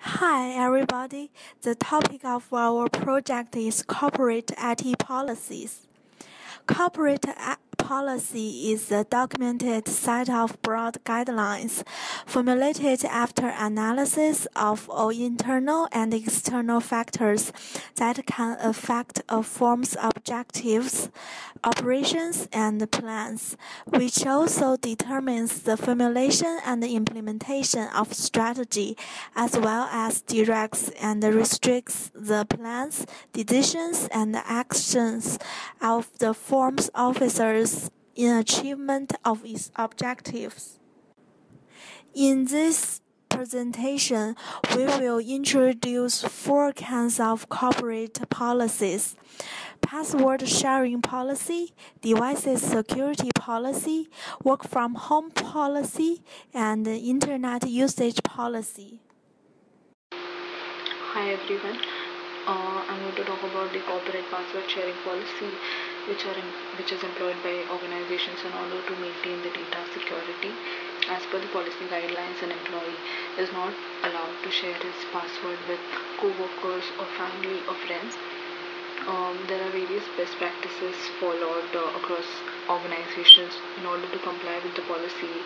Hi everybody, the topic of our project is corporate IT policies. Corporate policy is a documented set of broad guidelines formulated after analysis of all internal and external factors that can affect a firm's objectives, operations, and plans, which also determines the formulation and implementation of strategy, as well as directs and restricts the plans, decisions, and actions of the firm's officers in achievement of its objectives. In this presentation, we will introduce four kinds of corporate policies: password sharing policy, devices security policy, work from home policy, and internet usage policy. Hi everyone. I'm going to talk about the corporate password sharing policy, which is employed by organizations in order to maintain the data security. As per the policy guidelines, an employee is not allowed to share his password with co-workers or family or friends. There are various best practices followed across organizations in order to comply with the policy,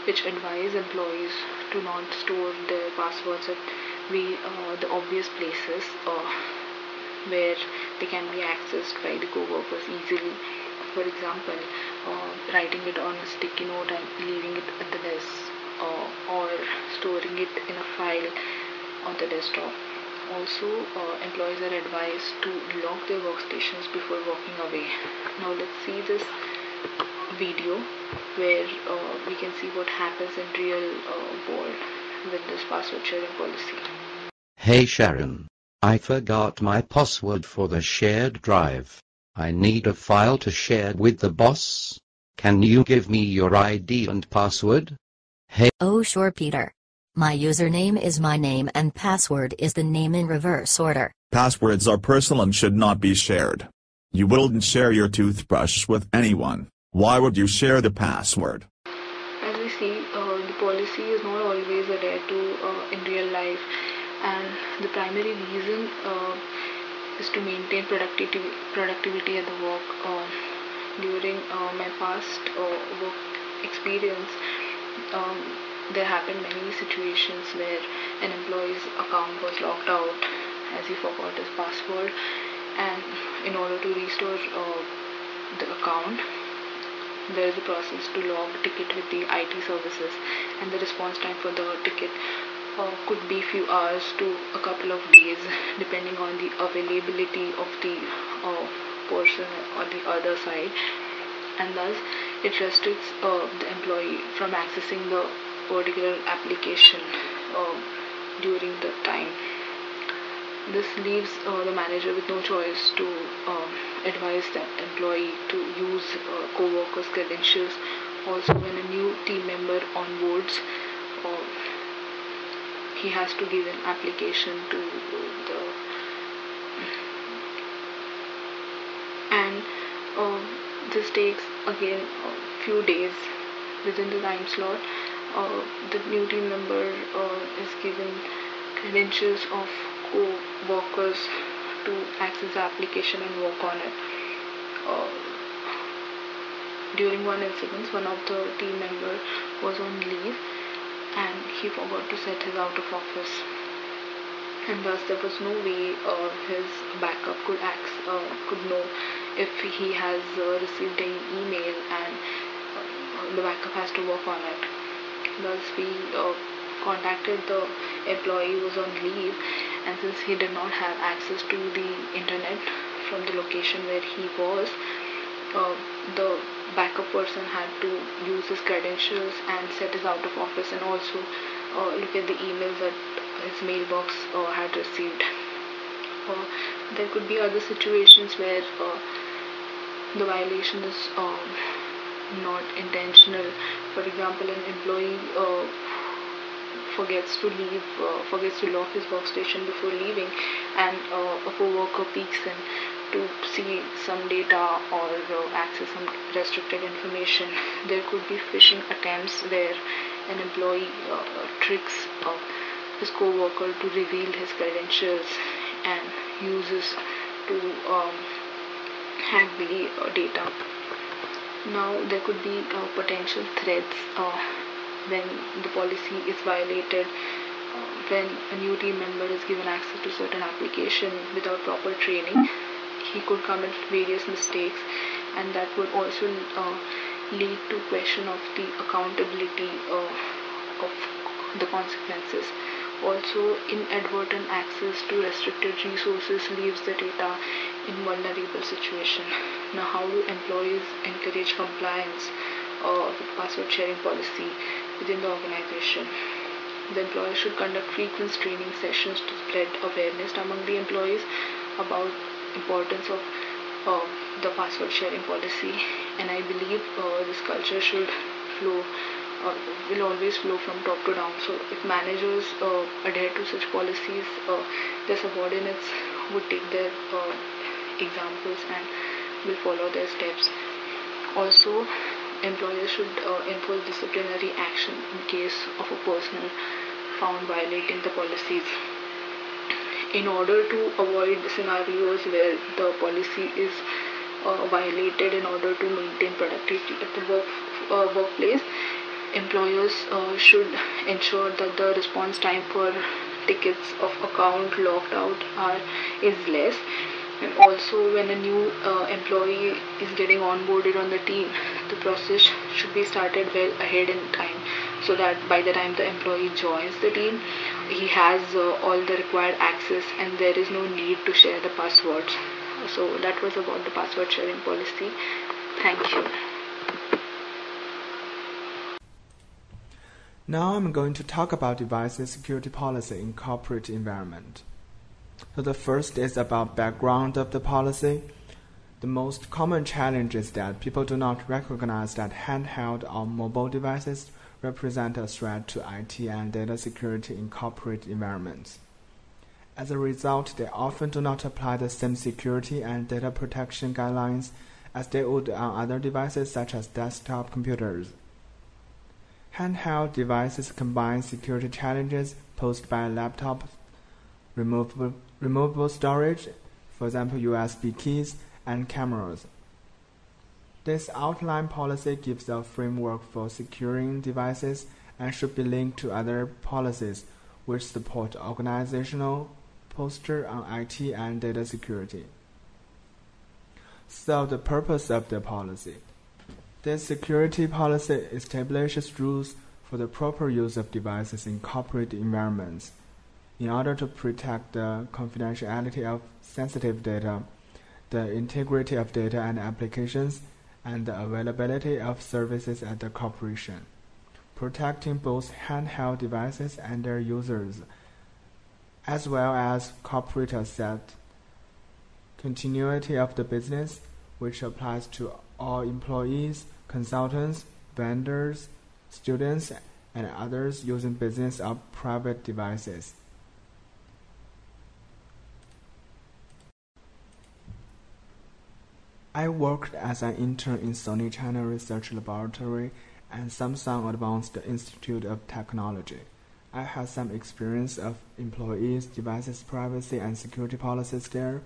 which advise employees to not store their passwords at the obvious places where they can be accessed by the co-workers easily. For example, writing it on a sticky note and leaving it at the desk, or storing it in a file on the desktop. Also, employees are advised to lock their workstations before walking away. Now let's see this video where we can see what happens in real world with this password sharing policy. Hey Sharon, I forgot my password for the shared drive. I need a file to share with the boss. Can you give me your ID and password? Hey. Oh sure Peter. My username is my name and password is the name in reverse order. Passwords are personal and should not be shared. You wouldn't share your toothbrush with anyone. Why would you share the password? As we see, the policy is not always adhered to in real life, and the primary reason is to maintain productivity at the work. During my past work experience, there happened many situations where an employee's account was locked out as he forgot his password, and in order to restore the account, there is a process to log a ticket with the IT services, and the response time for the ticket could be few hours to a couple of days, depending on the availability of the person on the other side, and thus it restricts the employee from accessing the particular application during the time. This leaves the manager with no choice to advise the employee to use co-workers' credentials. Also, when a new team member onboards, uh, he has to give an application to the and this takes again a few days within the time slot. The new team member is given credentials of co-workers to access the application and work on it. Uh, During one incident, one of the team members was on leave and he forgot to set his out of office, and thus there was no way his backup could know if he has received any email, and the backup has to work on it. Thus we contacted the employee who was on leave, and since he did not have access to the internet from the location where he was, the backup person had to use his credentials and set his out of office, and also look at the emails that his mailbox had received. There could be other situations where the violation is not intentional. For example, an employee forgets to lock his workstation before leaving, and a co-worker peeks in to see some data or access some restricted information. There could be phishing attempts where an employee tricks his co-worker to reveal his credentials and uses to hack the data. Now there could be potential threats when the policy is violated, when a new team member is given access to certain application without proper training. He could commit various mistakes, and that would also lead to question of the accountability of the consequences. Also, inadvertent access to restricted resources leaves the data in vulnerable situation. Now, how do employees encourage compliance with password sharing policy within the organization? The employer should conduct frequent training sessions to spread awareness among the employees about importance of the password sharing policy. And I believe this culture should flow will always flow from top to down. So if managers adhere to such policies, their subordinates would take their examples and will follow their steps. Also, employers should enforce disciplinary action in case of a person found violating the policies. In order to avoid scenarios where the policy is violated, in order to maintain productivity at the workplace, employers should ensure that the response time for tickets of account logged out is less. And also, when a new employee is getting onboarded on the team, the process should be started well ahead in time, so that by the time the employee joins the team, he has all the required access and there is no need to share the passwords. So that was about the password sharing policy. Thank you. Now I'm going to talk about devices security policy in corporate environment. So the first is about background of the policy. The most common challenge is that people do not recognize that handheld or mobile devices represent a threat to IT and data security in corporate environments. As a result, they often do not apply the same security and data protection guidelines as they would on other devices such as desktop computers. Handheld devices combine security challenges posed by laptops, removable storage, for example USB keys, and cameras. This outline policy gives a framework for securing devices and should be linked to other policies which support organizational posture on IT and data security. So the purpose of the policy. This security policy establishes rules for the proper use of devices in corporate environments in order to protect the confidentiality of sensitive data, the integrity of data and applications, and the availability of services at the corporation, protecting both handheld devices and their users, as well as corporate asset continuity of the business, which applies to all employees, consultants, vendors, students, and others using business or private devices. I worked as an intern in Sony China Research Laboratory and Samsung Advanced Institute of Technology. I had some experience of employees, devices privacy, and security policies there.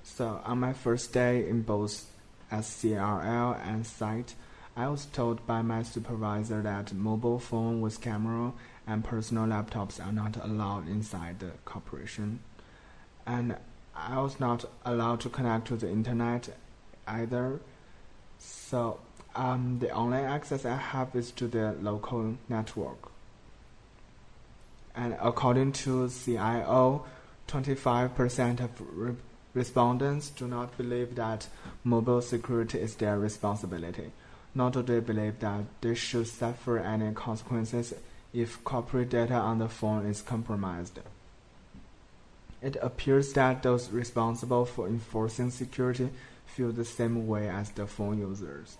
So on my first day in both SCRL and site, I was told by my supervisor that mobile phone with camera and personal laptops are not allowed inside the corporation. And I was not allowed to connect to the internet either. So the only access I have is to the local network. And according to CIO, 25% of respondents do not believe that mobile security is their responsibility, nor do they believe that they should suffer any consequences if corporate data on the phone is compromised. It appears that those responsible for enforcing security feel the same way as the phone users.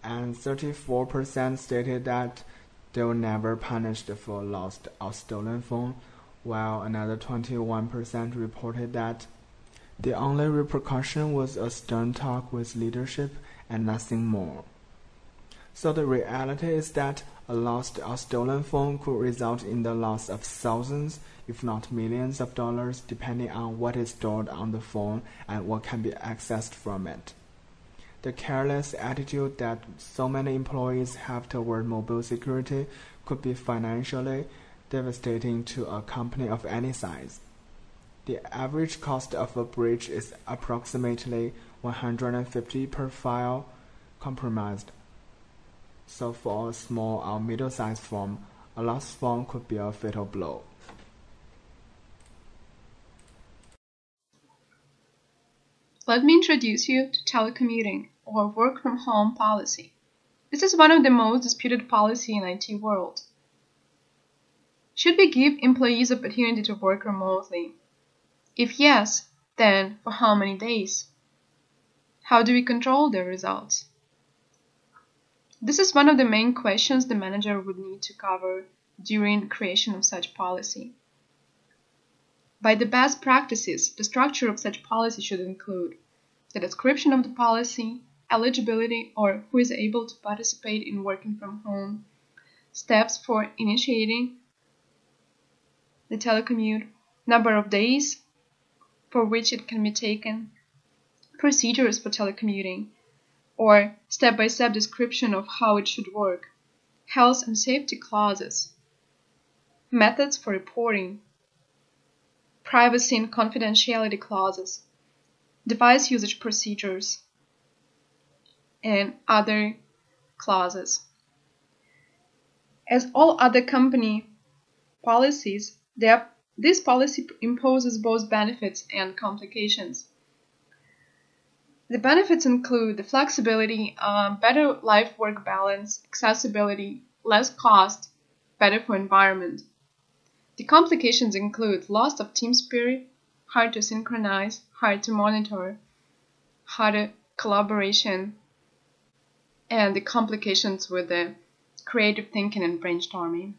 And 34% stated that they were never punished for lost or stolen phone, while another 21% reported that the only repercussion was a stern talk with leadership and nothing more. So the reality is that A lost or stolen phone could result in the loss of thousands, if not millions of dollars, depending on what is stored on the phone and what can be accessed from it. The careless attitude that so many employees have toward mobile security could be financially devastating to a company of any size. The average cost of a breach is approximately $150 per file compromised. So for a small or middle-sized firm, a lost phone could be a fatal blow. Let me introduce you to telecommuting, or work from home policy. This is one of the most disputed policy in IT world. Should we give employees opportunity to work remotely? If yes, then for how many days? How do we control the results? This is one of the main questions the manager would need to cover during creation of such policy. By the best practices, the structure of such policy should include the description of the policy, eligibility or who is able to participate in working from home, steps for initiating the telecommute, number of days for which it can be taken, procedures for telecommuting, or step-by-step description of how it should work, health and safety clauses, methods for reporting, privacy and confidentiality clauses, device usage procedures, and other clauses. As all other company policies, this policy imposes both benefits and complications. The benefits include the flexibility, better life-work balance, accessibility, less cost, better for environment. The complications include loss of team spirit, hard to synchronize, hard to monitor, harder collaboration, and the complications with the creative thinking and brainstorming.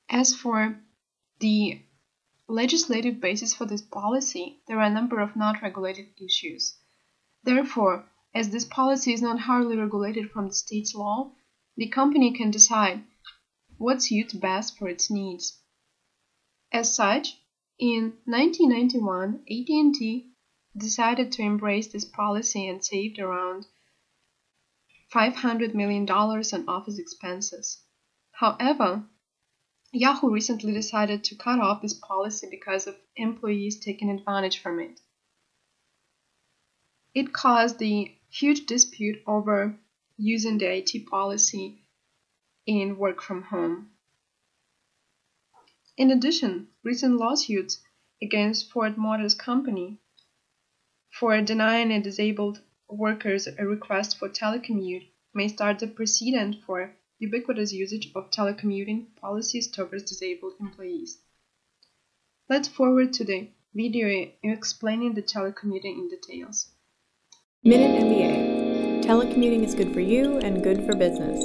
As for the legislative basis for this policy, there are a number of not regulated issues. Therefore, as this policy is not hardly regulated from the state's law, the company can decide what suits best for its needs. As such, in 1991, AT&T decided to embrace this policy and saved around $500 million on office expenses. However, Yahoo recently decided to cut off this policy because of employees taking advantage from it. It caused the huge dispute over using the IT policy in work from home. In addition, recent lawsuits against Ford Motor Company for denying a disabled workers a request for telecommute may start the precedent for ubiquitous usage of telecommuting policies towards disabled employees. Let's forward to the video explaining the telecommuting in details. Minute MBA. Telecommuting is good for you and good for business.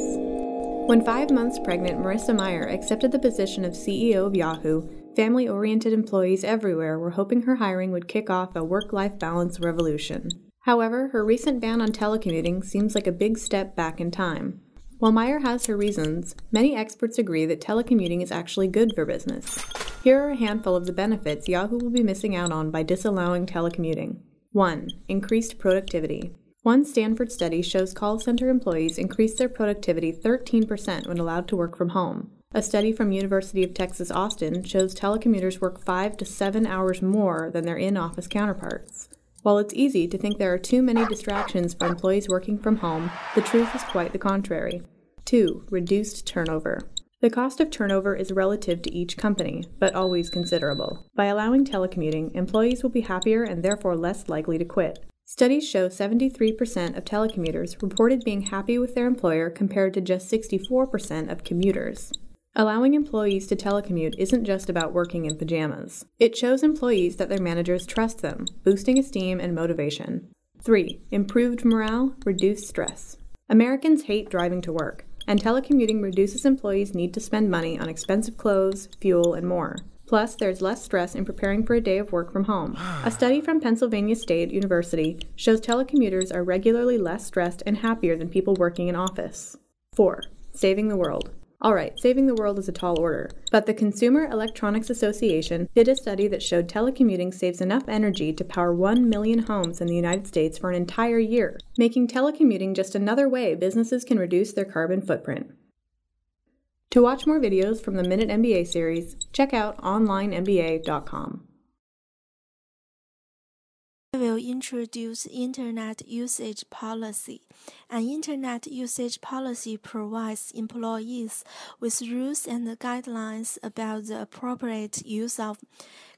When 5 months pregnant, Marissa Mayer accepted the position of CEO of Yahoo, family-oriented employees everywhere were hoping her hiring would kick off a work-life balance revolution. However, her recent ban on telecommuting seems like a big step back in time. While Meyer has her reasons, many experts agree that telecommuting is actually good for business. Here are a handful of the benefits Yahoo will be missing out on by disallowing telecommuting. 1. Increased productivity. One Stanford study shows call center employees increase their productivity 13% when allowed to work from home. A study from University of Texas Austin shows telecommuters work 5 to 7 hours more than their in-office counterparts. While it's easy to think there are too many distractions for employees working from home, the truth is quite the contrary. 2. Reduced turnover. The cost of turnover is relative to each company, but always considerable. By allowing telecommuting, employees will be happier and therefore less likely to quit. Studies show 73% of telecommuters reported being happy with their employer compared to just 64% of commuters. Allowing employees to telecommute isn't just about working in pajamas. It shows employees that their managers trust them, boosting esteem and motivation. 3. Improved morale, reduced stress. Americans hate driving to work, and telecommuting reduces employees' need to spend money on expensive clothes, fuel, and more. Plus, there's less stress in preparing for a day of work from home. A study from Pennsylvania State University shows telecommuters are regularly less stressed and happier than people working in office. 4. Saving the world. Alright, saving the world is a tall order, but the Consumer Electronics Association did a study that showed telecommuting saves enough energy to power 1 million homes in the United States for an entire year, making telecommuting just another way businesses can reduce their carbon footprint. To watch more videos from the Minute MBA series, check out onlinemba.com. I will introduce Internet Usage Policy. An Internet Usage Policy provides employees with rules and guidelines about the appropriate use of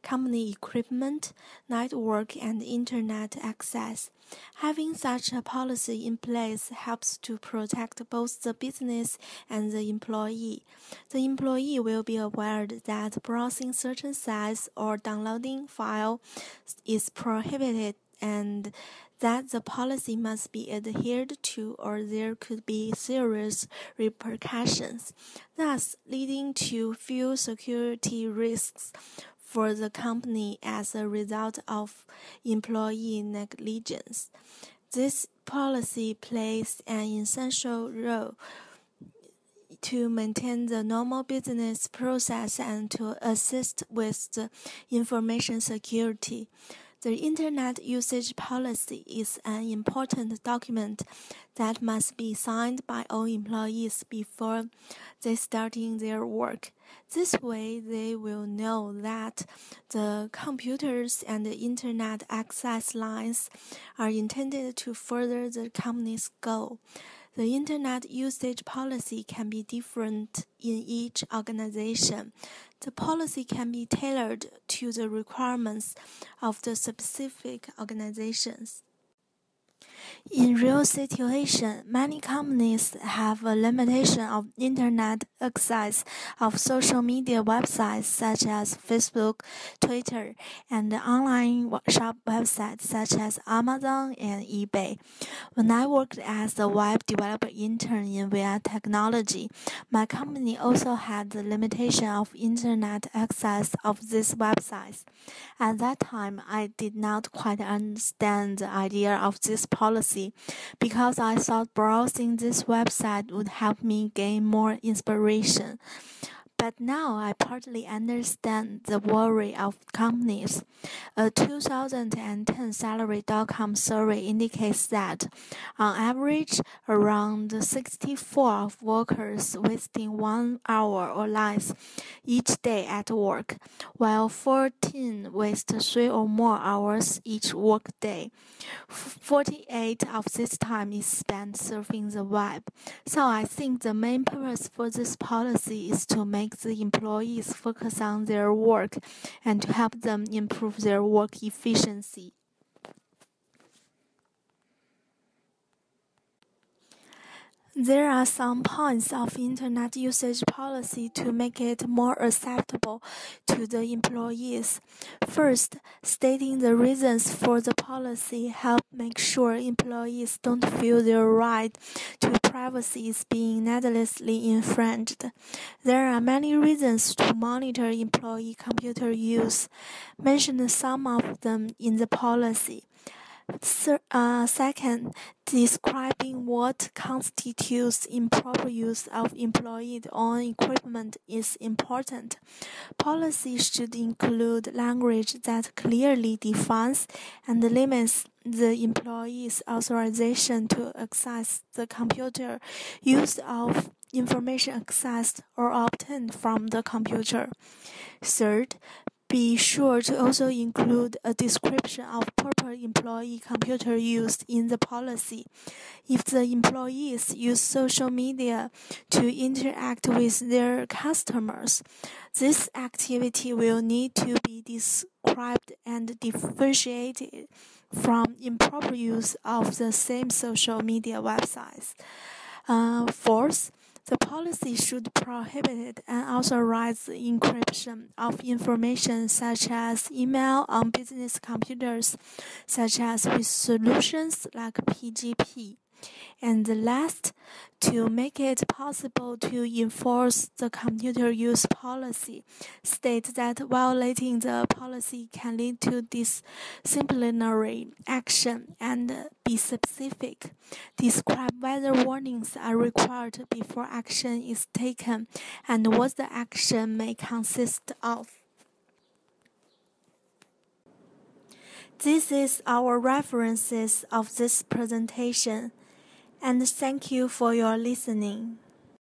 company equipment, network, and Internet access. Having such a policy in place helps to protect both the business and the employee. The employee will be aware that browsing certain sites or downloading files is prohibited and that the policy must be adhered to or there could be serious repercussions, thus leading to few security risks for the company as a result of employee negligence. This policy plays an essential role to maintain the normal business process and to assist with the information security. The Internet Usage Policy is an important document that must be signed by all employees before they start their work. This way, they will know that the computers and the Internet access lines are intended to further the company's goal. The Internet usage policy can be different in each organization. The policy can be tailored to the requirements of the specific organizations. In real situation, many companies have a limitation of Internet access of social media websites such as Facebook, Twitter, and online shop websites such as Amazon and eBay. When I worked as a web developer intern in VR technology, my company also had the limitation of Internet access of these websites. At that time, I did not quite understand the idea of this policy because I thought browsing this website would help me gain more inspiration. But now I partly understand the worry of companies. A 2010 Salary.com survey indicates that, on average, around 64 of workers wasting 1 hour or less each day at work, while 14 waste 3 or more hours each workday. 48 of this time is spent surfing the web. So I think the main purpose for this policy is to make the employees focus on their work and to help them improve their work efficiency. There are some points of Internet usage policy to make it more acceptable to the employees. First, stating the reasons for the policy help make sure employees don't feel their right to privacy is being needlessly infringed. There are many reasons to monitor employee computer use. Mention some of them in the policy. Second, describing what constitutes improper use of employee-owned equipment is important. Policy should include language that clearly defines and limits the employee's authorization to access the computer, use of information accessed or obtained from the computer. Third, be sure to also include a description of proper employee computer use in the policy. If the employees use social media to interact with their customers, this activity will need to be described and differentiated from improper use of the same social media websites. Fourth, the policy should prohibit and authorize the encryption of information such as email on business computers, such as with solutions like PGP. And last, to make it possible to enforce the computer use policy, state that violating the policy can lead to disciplinary action and be specific. Describe whether warnings are required before action is taken and what the action may consist of. This is our references of this presentation, and thank you for your listening.